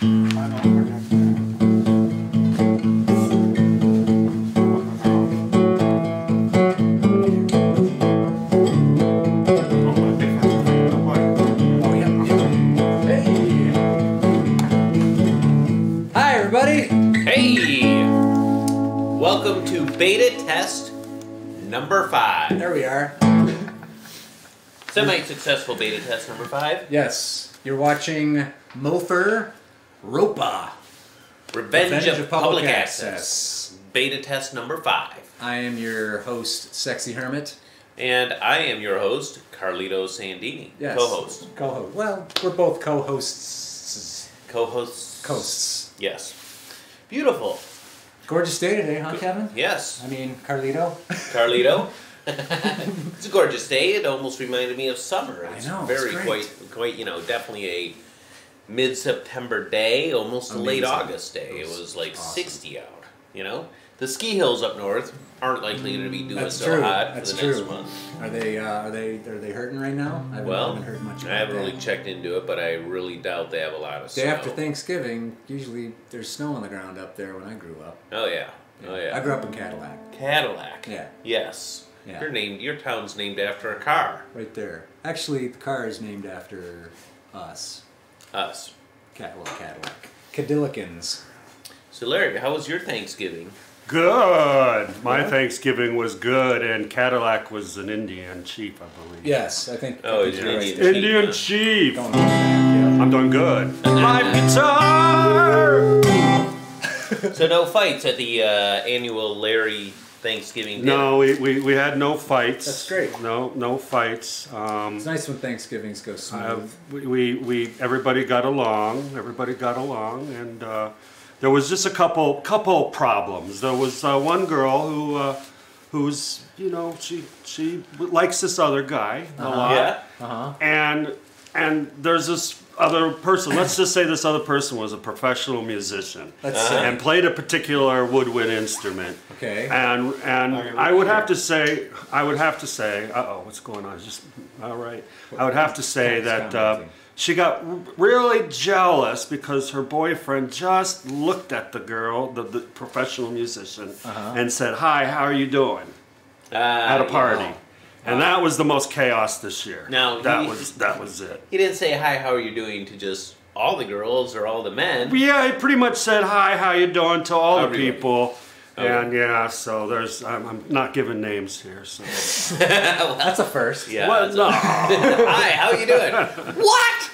Welcome to beta test number 5. There we are. Semi-successful beta test number 5. Yes. You're watching MOFUR ROPA. Revenge of Public Access. Beta test number 5. I am your host, Sexy Hermit. And I am your host, Carlito Sandini. Yes. Co-host. Co-host. Well, we're both co-hosts. Co-hosts. Coasts. Yes. Beautiful. Gorgeous day today, huh, Kevin? Yes. I mean, Carlito. Carlito. It's a gorgeous day. It almost reminded me of summer. It's I know. Very it's quite, definitely a mid-September day, almost a late August day. It was like awesome. 60 out, The ski hills up north aren't likely to be doing so hot for the next month. Are they hurting right now? I haven't heard much about I haven't that. really checked into it, but I really doubt they have a lot of snow. Day after Thanksgiving, usually there's snow on the ground up there when I grew up. Oh yeah. Oh yeah. I grew up in Cadillac. Cadillac. Yeah. Yes. Yeah. Your town's named after a car. Right there. Actually, the car is named after us. Us. Cadillac. Cadillacans. So Larry, how was your Thanksgiving? Good. My Thanksgiving was good, and Cadillac was an Indian chief, I believe. Yes, I think. Oh, he's an Indian chief. Indian chief. Going back, I'm doing good. My guitar. So no fights at the annual Larry Thanksgiving dinner? No, we had no fights. That's great. No fights. It's nice when Thanksgivings go smooth. Everybody got along. And there was just a couple problems. There was one girl who's she likes this other guy a lot. Yeah. And there's this other person. Let's just say this other person was a professional musician and played a particular woodwind instrument. Okay. And I would have to say, what's going on? Just all right. I would have to say that she got really jealous because her boyfriend just looked at the girl, the professional musician, and said, "Hi, how are you doing?" At a party. Yeah. And that was the most chaos this year. Now that was it. He didn't say, "Hi, how are you doing?" to just all the girls or all the men. Yeah, he pretty much said, "Hi, how you doing?" to all the people. Okay. And yeah, so I'm not giving names here. So well, that's a first. Yeah. What? No. Hi, how you doing? What?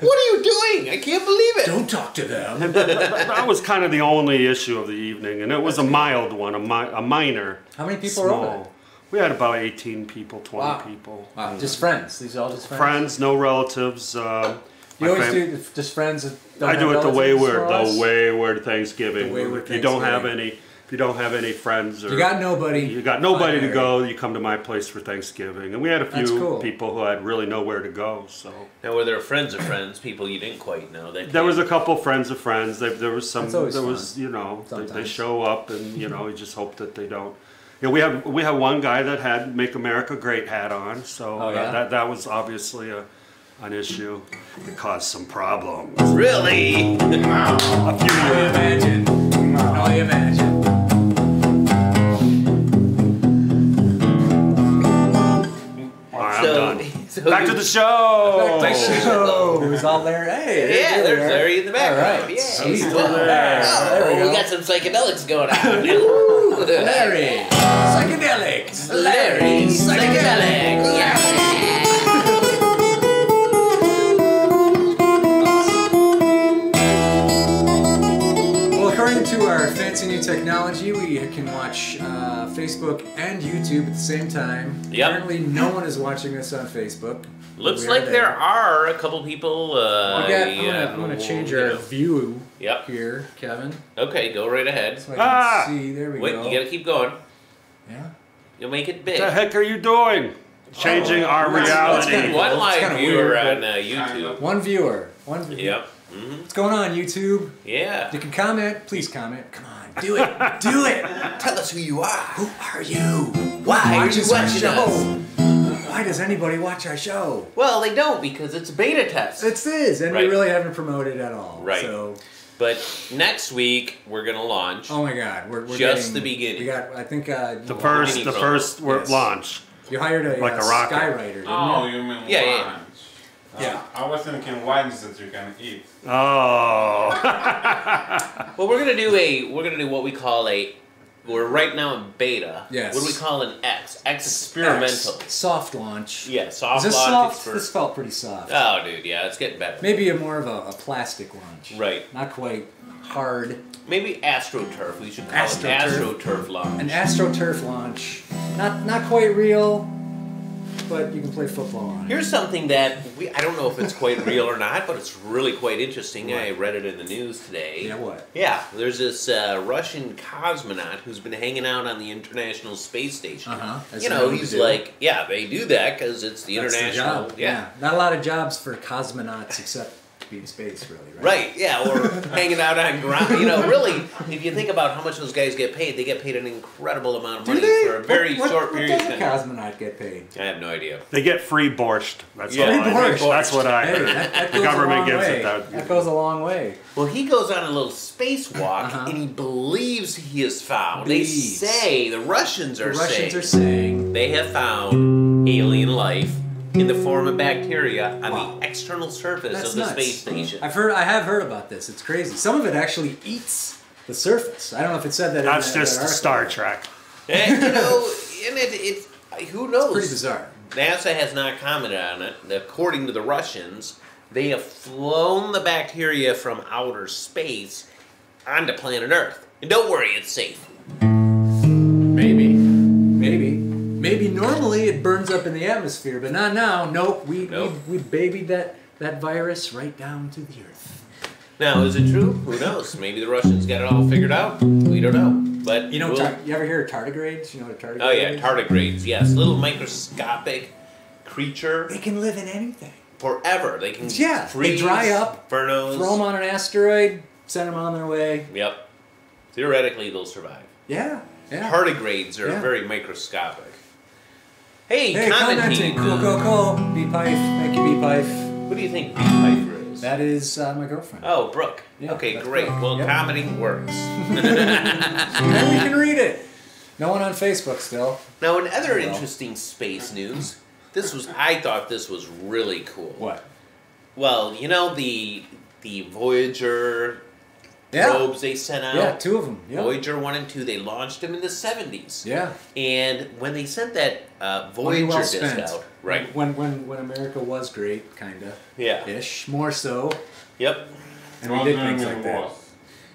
What are you doing? I can't believe it. Don't talk to them. And that was kind of the only issue of the evening, and it was a mild one, a minor. How many people were over there? We had about 18 people, 20 people. Wow. Just friends? These are all just friends? Friends, no relatives. You always do just friends that don't I do have it the relatives wayward Thanksgiving. The wayward If you don't have any friends, or you got nobody. You got nobody to go. You come to my place for Thanksgiving, and we had a few people who had really nowhere to go. So now, were there friends of friends, people you didn't quite know? There was a couple friends of friends. There was some. There was fun. they show up, and you just hope that they don't. We have one guy that had "Make America Great" hat on, so that was obviously an issue. It caused some problems. Really? A few. Imagine. Can you imagine? All right, I'm done. Back to the show. Back to the show. It was all there. Hey. Yeah, there's Larry in the background. All right. Yeah. He's still there. There we go. We got some psychedelics going on. Larry. Psychedelics. Larry. Psychedelics. Yeah. According to our fancy new technology, we can watch Facebook and YouTube at the same time. Yep. Apparently no one is watching this on Facebook. Looks like there are a couple people. I'm going to change our view here, Kevin. Okay, go right ahead. So I can see. There we go. Wait, you got to keep going. Yeah. You'll make it big. What the heck are you doing? Changing our reality. One live viewer on YouTube. One viewer. Yep. Mm-hmm. What's going on, YouTube? Yeah. You can comment. Please comment. Come on, do it. Do it. Tell us who you are. Who are you? Why are you watching us? why does anybody watch our show? Well, they don't because it's a beta test. It is, and we really haven't promoted it at all. Right. So. But next week we're gonna launch. Oh my God, we're just the beginning. We got, I think, the first launch. You hired a rocket skywriter, didn't you? You mean lunch? Yeah. I was thinking lunch that you can eat. Oh. Well, we're gonna do what we call we're right now in beta. Yes. What do we call an X? Experimental. Soft launch. Yeah, soft Is this launch. soft? This felt pretty soft. Oh, dude, yeah, it's getting better. Maybe more of a plastic launch. Right. Not quite hard. Maybe AstroTurf. We should call it AstroTurf launch. An AstroTurf launch. Not quite real, but you can play football on it. Here's something that I don't know if it's quite real or not, but it's really quite interesting. What? I read it in the news today. Yeah, what? Yeah, there's this Russian cosmonaut who's been hanging out on the International Space Station. As you know, he's like, yeah, they do that because it's the That's international. the job. Yeah, not a lot of jobs for cosmonauts except to be in space, really, right? Right, yeah, or hanging out on ground. You know, really, if you think about how much those guys get paid, they get paid an incredible amount of money for a very short period of time. What does a cosmonaut get paid? I have no idea. They get free borscht. That's Yeah, all I free heard. That's what I heard. That The goes government a long gives way. it that. That goes a long way. Well, he goes on a little spacewalk, and he believes he is found. They say, the Russians are saying they have found alien life in the form of bacteria on the external surface of the space station. I have heard about this. It's crazy. Some of it actually eats the surface. I don't know if it said that. That's just Star Trek. And, you know, and it's who knows? It's pretty bizarre. NASA has not commented on it. According to the Russians, they have flown the bacteria from outer space onto planet Earth. And don't worry, it's safe. Maybe normally it burns up in the atmosphere, but not now. Nope. We babied that virus right down to the Earth. Now, is it true? Who knows? Maybe the Russians got it all figured out. We don't know. But you ever hear of tardigrades? You know what a tardigrade is? Oh yeah, tardigrades. Yes, little microscopic creature. They can live in anything Forever. They can freeze, they dry up, Furnos. throw them on an asteroid, send them on their way. Yep. Theoretically, they'll survive. Yeah. Tardigrades are very microscopic. Hey, commenting. Cool. Bee-pipe. Thank you, Bee-pipe. What do you think Bee-piper is? That is my girlfriend. Oh, Brooke. Yeah, okay, that's great. Brooke. Well, commenting works. And we can read it. No one on Facebook still. Now, in other interesting space news, I thought this was really cool. What? Well, you know the Voyager probes they sent out? Yeah, 2 of them. Yeah. Voyager 1 and 2, they launched them in the 70s. Yeah. And when they sent that Voyager disc out, right? When America was great, kinda. Yeah. Ish, more so. Yep. And we did things like that.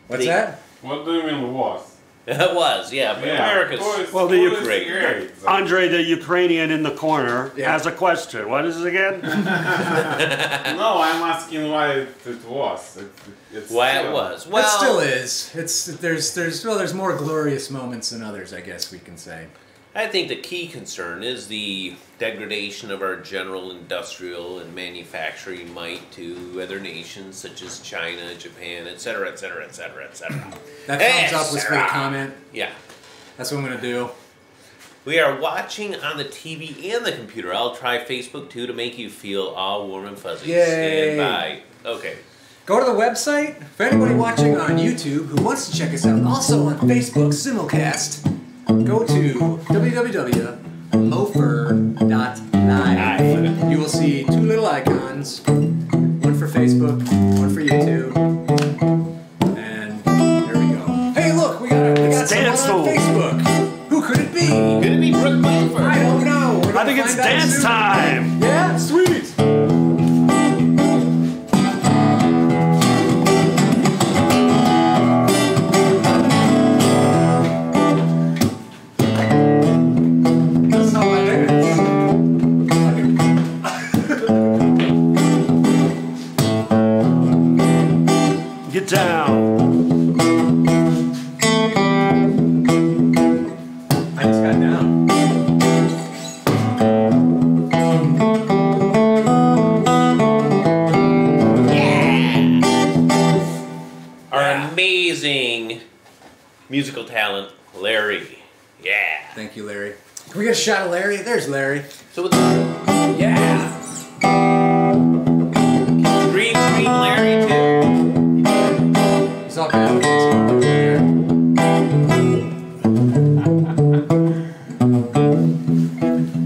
What's that? What do you mean was? It was, yeah. But America's well, great. Andre, the Ukrainian in the corner, has a question. What is it again? No, I'm asking why it was. Why it was. Well, it still is. There's more glorious moments than others, I guess we can say. I think the key concern is the degradation of our general industrial and manufacturing might to other nations such as China, Japan, etc., etc., etc., etc. That thumbs up was a great comment. Yeah. That's what I'm going to do. We are watching on the TV and the computer. I'll try Facebook too to make you feel all warm and fuzzy. Yay. Stand by. Okay. Go to the website. For anybody watching on YouTube who wants to check us out, also on Facebook, simulcast, go to www.mofur.live. You will see 2 little icons, one for Facebook, one for YouTube, and there we go. Hey, look, we got someone on Facebook. Who could it be? Could it be Brooke Blanford? I don't know. I think it's dance time. Yeah, sweet. Get down. I just got down. Our amazing musical talent, Larry. Yeah. Thank you, Larry. Can we get a shot of Larry? There's Larry. So with Yeah. green screen Larry too. He's all kind of there.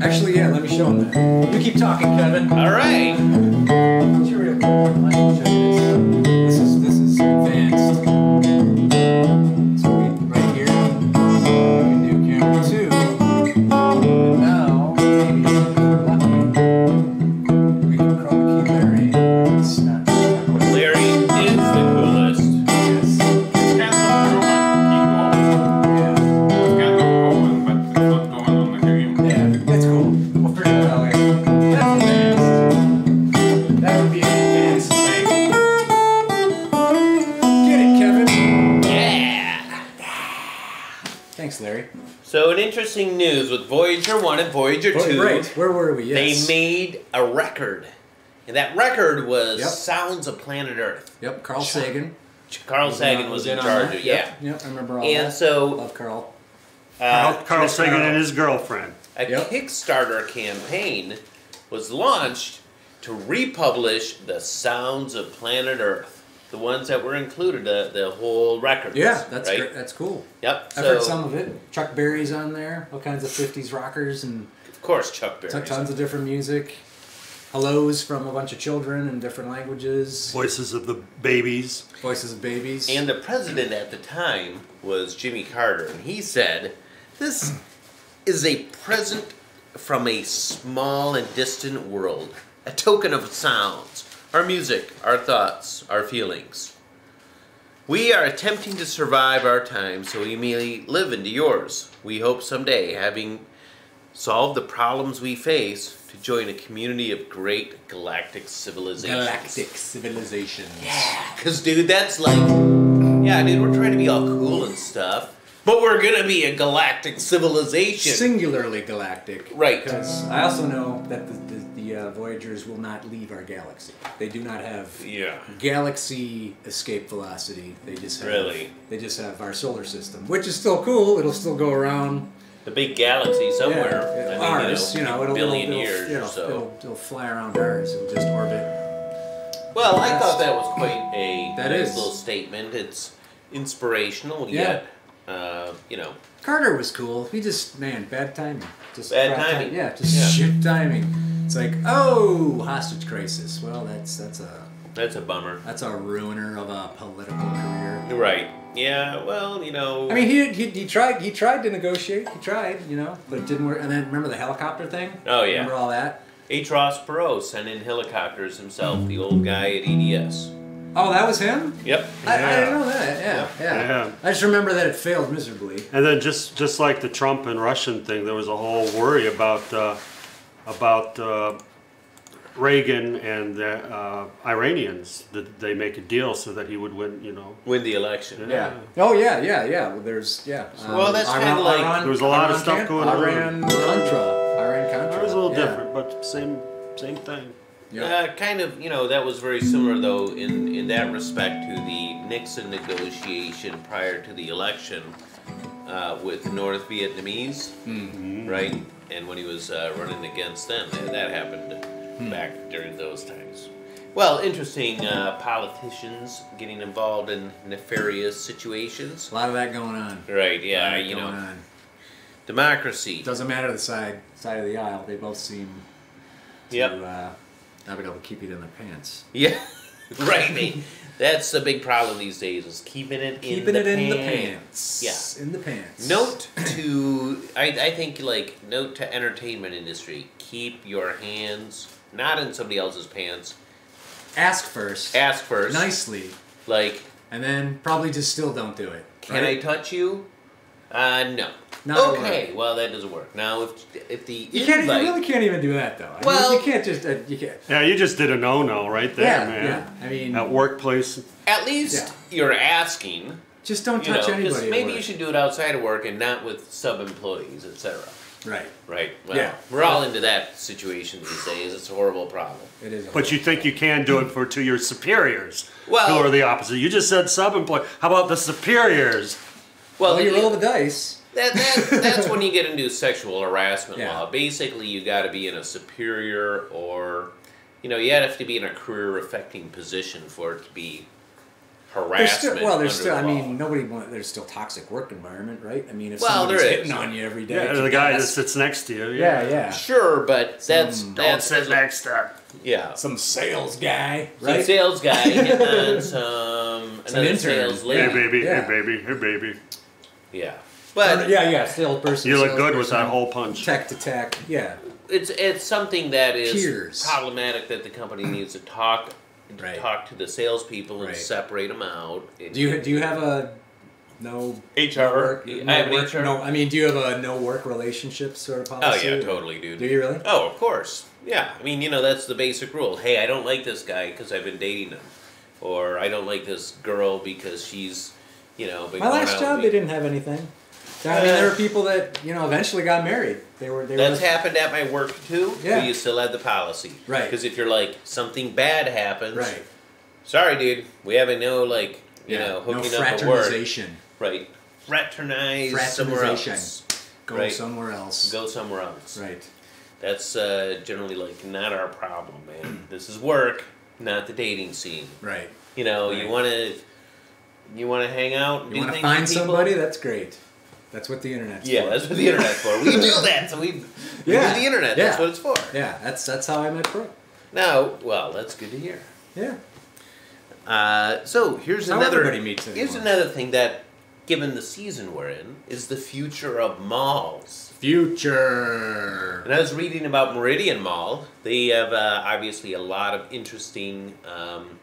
Actually, yeah. Let me show him that. You keep talking, Kevin. All right. What's your real camera? Let me show you this. This is advanced. So right here, we can do camera 2. And now, maybe we can chroma key Larry. It's not quite. Larry is the coolest. Yes. It's kind of Yeah. going, but it's not going on the game. Yeah, that's cool. We'll figure that out later. That's advanced. That would be an advanced thing. Get it, Kevin. Yeah. Thanks, Larry. So, in interesting news with Voyager 1 and Voyager 2, Right, where were we? Yes. they made a record. And that record was Yep. Sounds of Planet Earth. Yep, Carl Sagan. Carl Sagan was in on charge that. of yeah. Yep, I remember all And that. so, Love Carl. Carl Sagan and his girlfriend. a Yep. Kickstarter campaign was launched to republish the Sounds of Planet Earth. The ones that were included, the whole record. Yeah, that's right? great. That's cool. Yep. I've heard some of it. Chuck Berry's on there. All kinds of 50s rockers and Of course, Chuck Berry. tons of different music. Hellos from a bunch of children in different languages. Voices of the babies. Voices of babies. And the president at the time was Jimmy Carter, and he said, "This is a present from a small and distant world, a token of sounds, our music, our thoughts, our feelings. We are attempting to survive our time so we may live into yours. We hope someday, having solved the problems we face, to join a community of great galactic civilizations." Galactic civilizations. Because, dude, that's like, yeah, dude, we're trying to be all cool and stuff, but we're gonna be a galactic civilization. Singularly galactic. Right. Because I also know that the Voyagers will not leave our galaxy. They do not have Yeah. galaxy escape velocity. They just have, Really? They just have our solar system, which is still cool. It'll still go around. The big galaxy somewhere. Yeah, I mean, ours, a billion years or so. It'll fly around ours. It'll just orbit. Well, I thought that was quite a That nice is. little statement. It's inspirational, Yeah. yet, Carter was cool. He just, man, bad timing. Just Bad crap timing. Yeah, just Yeah. shit timing. It's like, oh, hostage crisis. Well, that's that's a bummer. a ruiner of a political career. Right. Yeah, well, I mean, he tried to negotiate. He tried, but it didn't work. And then remember the helicopter thing? Oh, yeah. Remember all that? H. Ross Perot sent in helicopters himself, the old guy at EDS. Oh, that was him? Yep. I didn't know that. Yeah. Yeah. I just remember that it failed miserably. And then just like the Trump and Russian thing, there was a whole worry about Reagan and the Iranians. Did they make a deal so that he would win? Win the election. Yeah. Oh yeah. Well, there's Well, that's kinda like- There was a lot of stuff going on. Iran Contra. It was a little Yeah. different, but same thing. Yep. Kind of, that was very similar, though, in that respect to the Nixon negotiation prior to the election with the North Vietnamese, right? And when he was running against them, that happened back during those times. Well, interesting politicians getting involved in nefarious situations. A lot of that going on. Right, yeah, Going on. democracy. Doesn't matter the side of the aisle. They both seem to Yep. not be able to keep it in their pants. Yeah, right. That's the big problem these days, is keeping it in the pants. Yeah. In the pants. Note to, I think, note to entertainment industry, keep your hands not in somebody else's pants. Ask first. Ask first. Nicely. And then probably just still don't do it. Can I touch you? No. Not okay, well that doesn't work. Now if the you really can't even do that though. Well, you can't just you can't. Yeah, you just did a no right there, man. Yeah. I mean, at workplace. At least you're asking. Just don't touch anybody. Maybe you should do it outside of work and not with sub-employees, etc. Right. Right. Well, we're all into that situation these days. It's a horrible problem. It is. But you think you can do it to your superiors, well, who are the opposite. You just said sub-employee. How about the superiors? Well, you roll the dice. That's when you get into sexual harassment Yeah. law. Basically, you got to be in a superior or, you have to be in a career-affecting position for it to be harassment. There's still. under I the law. mean, there's still toxic work environment, right? I mean, if Well, somebody's there hitting is. on you every day, Yeah, the guy that sits next to you. yeah. Sure, but that's Don't sit next to. yeah. Some sales guy, Some right? sales guy hitting on another intern. sales Hey lady. baby, Yeah. hey baby, hey baby. Yeah, but yeah, salesperson. You look good with salesperson, that hole punch. Tech to tech, yeah. it's something that is Peers. problematic that the company needs to talk to the salespeople and Right. separate them out. Do you have a no HR? work? I No have an work, HR. no. I mean, do you have a no work relationship sort of Oh policy? yeah, totally, dude. Do you really? Oh, of course. Yeah, I mean, that's the basic rule. Hey, I don't like this guy because I've been dating him, or I don't like this girl because she's, been My going last out job, with they me. didn't have anything. I mean, there were people that eventually got married. They were. That's happened at my work too. Yeah. But you still had the policy, Right. Because if you're like something bad happens, Right. Sorry, dude, we have no hooking no up a word, fraternization. right? Fraternize somewhere else. Go Right. somewhere else. Go somewhere else. Right. That's generally not our problem, man. This is work, not the dating scene. Right. You Right. want to hang out and You do want to things find with people? somebody? That's great. That's what the internet's Yeah, for. that's what the internet's for. We do that, so we do the internet. Yeah. That's what it's for. Yeah, that's how I met Brooke. Now, well, that's good to hear. Yeah. So here's How another. everybody meets Here's anyone. another thing that, given the season we're in, is the future of malls. Future. And I was reading about Meridian Mall. They have obviously a lot of interesting.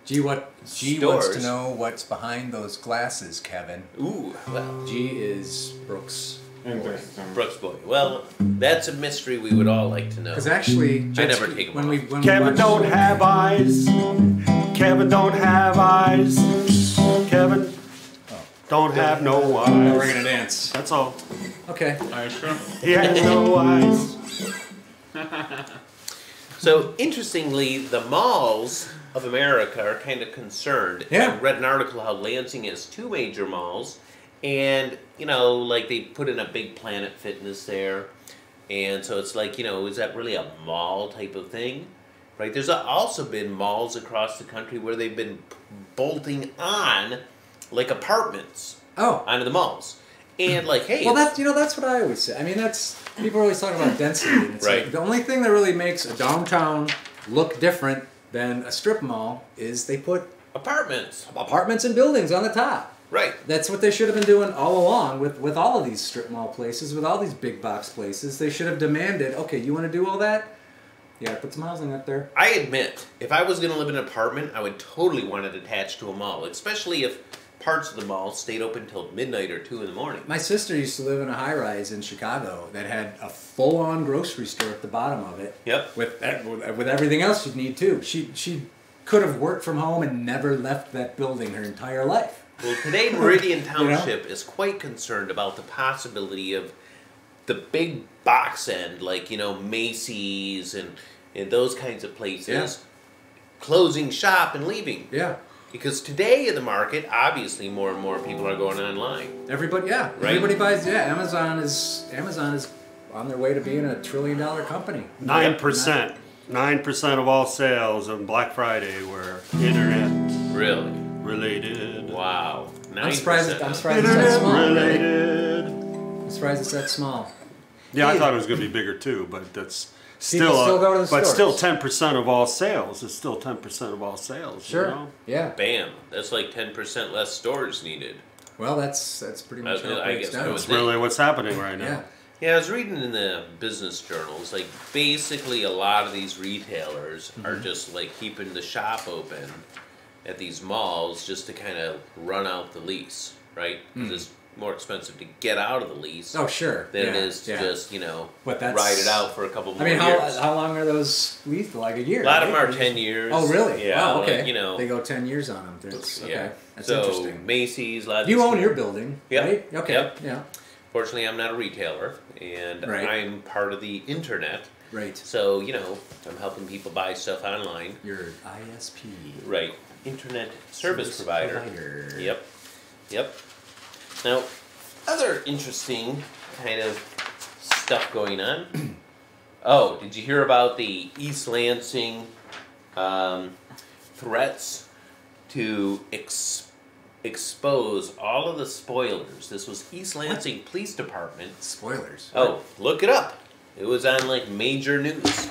G wants stores. to know what's behind those glasses, Kevin. Ooh, well, G is Brooks. Interesting. Brooks Boy. Well, that's a mystery we would all like to know. Because actually, I never take 'em when off. we when Kevin we watch, don't have eyes. Kevin don't have eyes. Kevin don't have no We're eyes. gonna dance. That's all. Okay. Are you sure? He has no eyes. So, interestingly, the malls of America are kind of concerned. Yeah. I read an article how Lansing has 2 major malls, and, they put in a big Planet Fitness there. And so it's like, is that really a mall type of thing? Right? There's also been malls across the country where they've been bolting on, apartments Oh. onto the malls. And, hey, Well, it's- that's what I always say. I mean, people are always talking about density. And it's Right. like, the only thing that really makes a downtown look different than a strip mall is they put apartments. apartments and buildings on the top. Right. That's what they should have been doing all along with all of these strip mall places, with all these big box places. They should have demanded, okay, you want to do all that? Yeah, put some housing up there. I admit, if I was going to live in an apartment, I would totally want it attached to a mall, especially if parts of the mall stayed open till midnight or 2 in the morning. My sister used to live in a high-rise in Chicago that had a full-on grocery store at the bottom of it. Yep. With everything else you'd need too. She could have worked from home and never left that building her entire life. Well, today Meridian Township is quite concerned about the possibility of the big box end, Macy's and those kinds of places, closing shop and leaving. Yeah. Because today in the market, obviously more and more people are going online. Everybody, Right? everybody buys. Yeah, Amazon is on their way to being a $1 trillion dollar-company. 9%. 9% of all sales on Black Friday were internet Really? related. Wow. 9%. I'm surprised it's that Internet small. Really. related. I'm surprised it's that small. Yeah, I thought it was going to be bigger too, but that's People still go to the but stores. still 10% of all sales is still 10% of all sales. Sure. You know? Yeah. Bam. That's 10% less stores needed. Well, that's pretty much how it I breaks guess down. that That's really what's happening right now. Yeah. Yeah, I was reading in the business journals, basically a lot of these retailers are just keeping the shop open at these malls just to kind of run out the lease, right? Because it's more expensive to get out of the lease Oh, sure. than yeah. it is to yeah. just, But that's- ride it out for a couple more I mean, years. how long are those leased? Like a year? A lot of them right? are 10 years. Oh, really? Yeah. Wow, okay. They They go 10 years on them. That's, okay. yeah. That's So interesting. Macy's, a lot of You these own stores- your building, Yep. right? Okay. Yep. Yeah. Fortunately, I'm not a retailer, and Right. I'm part of the internet. Right. So, I'm helping people buy stuff online. Your ISP. Right. Internet service provider. Yep. Now, other interesting kind of stuff going on. Oh, did you hear about the East Lansing threats to expose all of the spoilers? This was East Lansing Police Department. Spoilers. Oh, look it up. It was on like major news.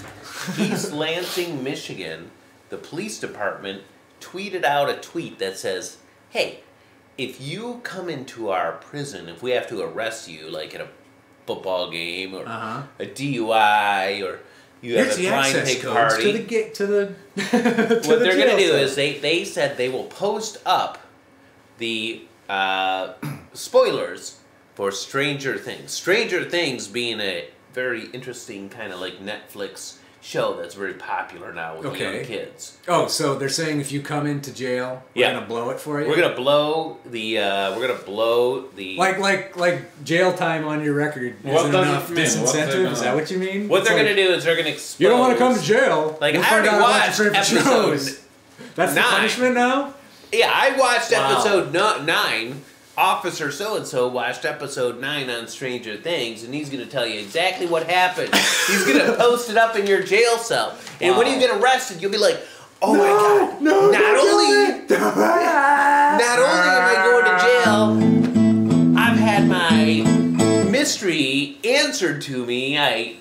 East Lansing, Michigan, the police department tweeted out a tweet that says, hey, if you come into our prison, if we have to arrest you, like at a football game or a DUI or you have a blind pig party. To the what they're going to do is they said they will post up the spoilers for Stranger Things. Stranger Things being a very interesting kind of like Netflix show that's very popular now with young kids. Oh, so they're saying if you come into jail, we're gonna blow it for you. We're gonna blow the. Like jail time on your record isn't enough disincentive. Is that what you mean? What they're gonna do is they're gonna expose. You don't want to come to jail. Like I already watched episode. That's the punishment now. Yeah, I watched episode 9. Officer so-and-so watched episode 9 on Stranger Things, and he's going to tell you exactly what happened. He's going to post it up in your jail cell. And when you get arrested, you'll be like, oh my God. No, not only am I going to jail, I've had my mystery answered to me. I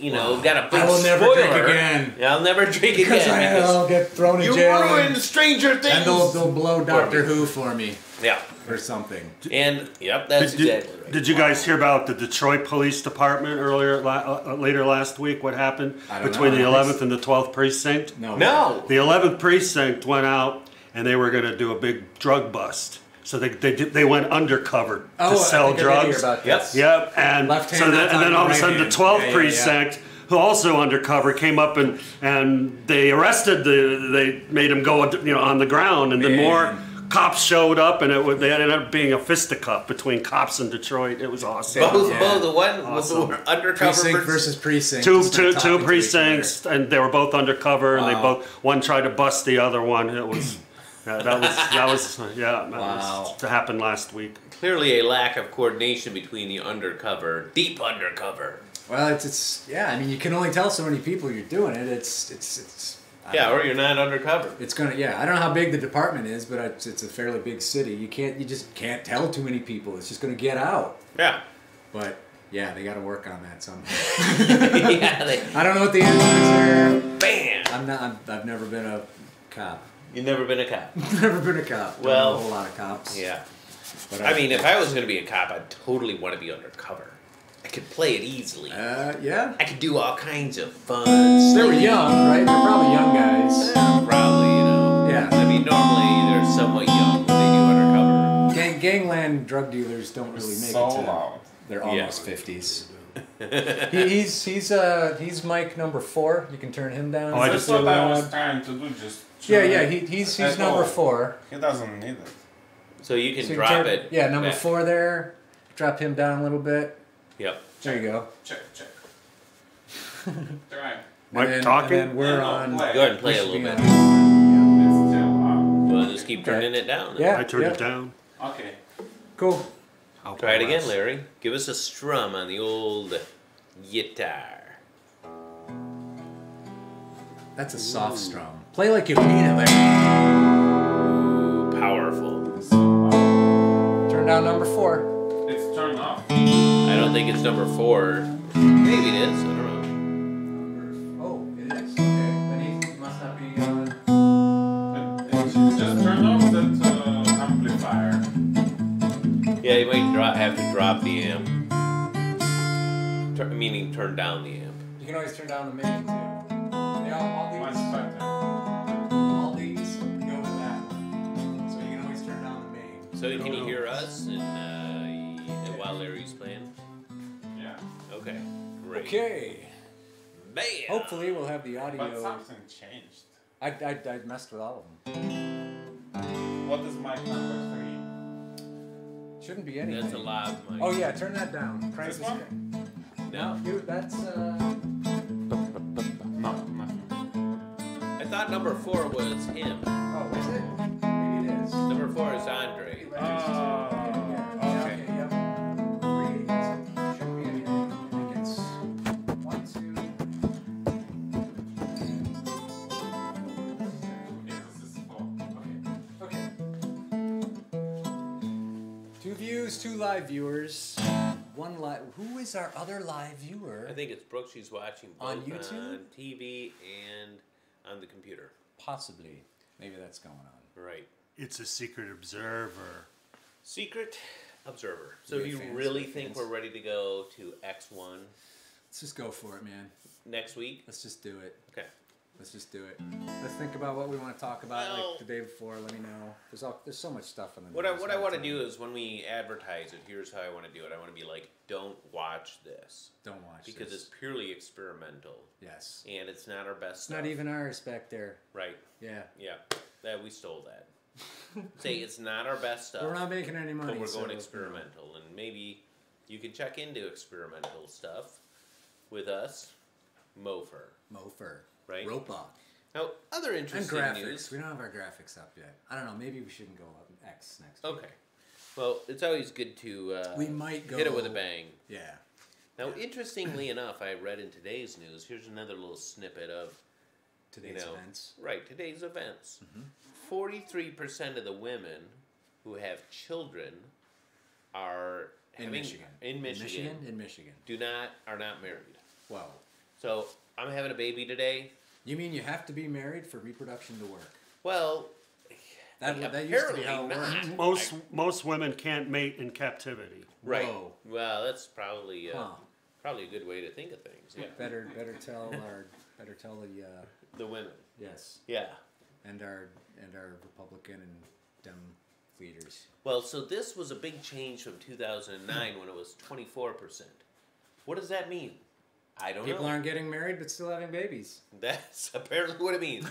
got a big spoiler. I will never drink again. Yeah, I'll never drink again. Because I'll get thrown in jail. You ruined Stranger Things. And they'll blow Doctor Who for me. Yeah. Or something. And, that's exactly right. Did you guys hear about the Detroit Police Department later last week? What happened between the 11th and the 12th precinct? No. The 11th precinct went out and they were going to do a big drug bust. So they went undercover to sell drugs. Yep. And then all of a sudden the 12th precinct, who also undercover, came up and they arrested they made him go on the ground, and then more cops showed up, and they ended up being a fisticuff between cops in Detroit. It was awesome. Both the one awesome. Undercover precinct versus precinct. Two precincts, and they were both undercover, and one tried to bust the other one. It was that was happened last week. Clearly, a lack of coordination between the deep undercover. Well, it's I mean, you can only tell so many people you're doing it. It's or you're not undercover. It's gonna I don't know how big the department is, but it's a fairly big city. You just can't tell too many people. It's just gonna get out. Yeah. But they got to work on that somehow. I don't know what the answers are. Bam. I've never been a cop. You've never been a cop. Never been a cop. Well, a whole lot of cops. Yeah. But I mean, if I was gonna be a cop, I'd totally want to be undercover. I could play it easily. Yeah. I could do all kinds of fun. They were young, right? They're probably young guys. Probably, Yeah. I mean, normally they're somewhat young when they do undercover. Gangland drug dealers don't really make it to. They're almost 50s. He's Mike number 4. You can turn him down. That's what I was trying to do. He's number 4. He doesn't need it. So you can drop it. Yeah, number 4 there. Drop him down a little bit. Yep. There you go. Check. Right. Mike talking? And then we're on. Go ahead and play a little bit. Well, just keep turning it down. Yeah. I turned it down. Okay. Cool. Try it again, Larry. Give us a strum on the old guitar. That's a soft strum. Play like you mean it, Larry. Powerful. Turn down number 4. It's turned off. I don't think it's number 4. Maybe it is. I don't know. Oh, it is. Okay. Then he must not be on. Just turn off that amplifier. Yeah, you might have to drop the amp. Meaning turn down the amp. You can always turn down the main too. All these. Mine's better. All these go with that. So you can always turn down the main. So can you hear us while Larry's playing? Yeah. Okay. Great. Okay. Bam. Hopefully we'll have the audio. But something changed. I messed with all of them. What is mic number 3? Shouldn't be anything. That's a live mic. Oh yeah, turn that down. Crank This one? No. That's No, nothing. I thought number 4 was him. Oh, is it? Maybe it is. Number 4 is Andre. Okay. Yep. 3 shouldn't be anything. lose 2 live viewers. One live. Who is our other live viewer? I think it's Brooke. She's watching both On YouTube? on TV and on the computer. Possibly. Maybe that's going on. Right. It's a secret observer. Secret observer. So We're do you fans, really we're think fans. we're ready to go to X1 Let's just go for it, man. next week? Let's just do it. Okay. Let's just do it. Let's think about what we want to talk about Well- like the day before. Let me know. There's so much stuff on the What news I all want the to do time. is when we advertise it, here's how I want to do it. I want to be like, don't watch this. Don't watch Because this. it's purely experimental. Yes. And it's not our best It's stuff. not even our respect there. Right. Yeah. Yeah. That we stole that. Say it's not our best stuff. We're not making any money. But we're going so, experimental. And maybe you can check into experimental stuff with us. MOFUR. MOFUR. Right. Ropa. Now, other And interesting graphics. news. We don't have our graphics up yet. I don't know. Maybe we shouldn't go up X next week. Okay. Well, it's always good to We might go. hit it with a bang. Yeah. Now, interestingly enough, I read in today's news, here's another little snippet of Today's events. Right, today's events. Mm-hmm. 43% of the women who have children are In Michigan. In Michigan. In Michigan. Are not married. Whoa. So I'm having a baby today. You mean you have to be married for reproduction to work? Well, That used to be apparently how it not. worked. Most women can't mate in captivity. Right. Whoa. Well, that's probably Huh. probably a good way to think of things. Yeah. Better tell the The women. yes, Yeah. and our Republican and Dem leaders. Well, so this was a big change from 2009 when it was 24%. What does that mean? I don't People know. aren't getting married but still having babies. That's apparently what it means.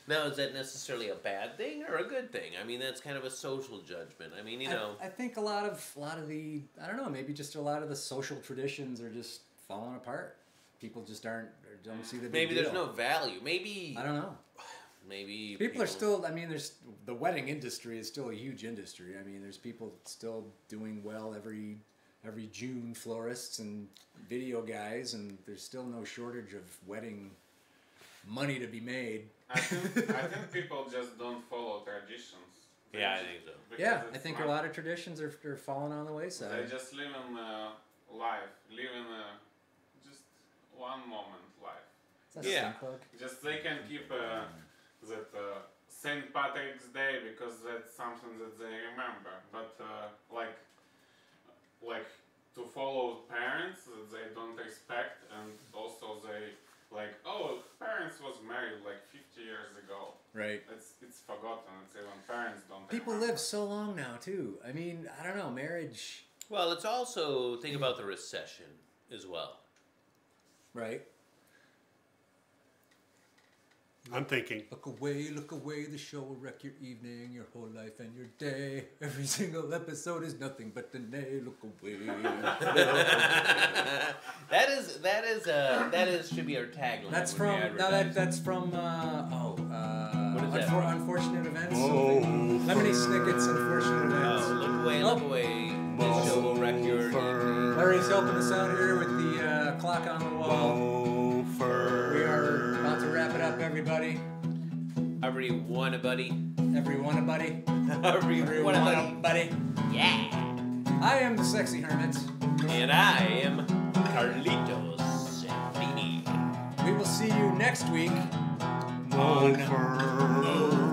Now, is that necessarily a bad thing or a good thing? I mean, that's kind of a social judgment. I mean, I think a lot of the I don't know, maybe just a lot of the social traditions are just falling apart. People just don't see the big maybe there's deal. no value. Maybe I don't know. Maybe People are still. I mean, there's the wedding industry is still a huge industry. I mean, there's people still doing well every June, florists and video guys, and there's still no shortage of wedding money to be made. I think people just don't follow traditions. Yeah, I think so. Because Yeah, I it's think not- a lot of traditions are falling on the They wayside. just live in life, live in just one moment life. Is that Yeah. a plug? Just they can keep that St. Patrick's Day because that's something that they remember. But like to follow parents that they don't respect, and also they like, oh, parents was married like 50 years ago. Right. It's forgotten. It's even parents don't. People remember. live so long now too. I mean, I don't know, marriage. Well, it's also think about the recession as well. Right. I'm thinking. Look away, the show will wreck your evening, your whole life and your day. Every single episode is nothing but the nay, look away. That is should be our tagline. That's when we from, no, advertise. that's from, What is that? Unfortunate Events. Oh, Lemony Snicket's Unfortunate Events. Oh, look away. This show will wreck your evening. Larry's helping us out here with the clock on the wall. We are about to wrap it up, everybody. Everyone, buddy. Everyone, a buddy. Everyone, buddy. buddy. Yeah. I am the Sexy Hermit. And I am Carlitos Santini. We will see you next week. Mofer.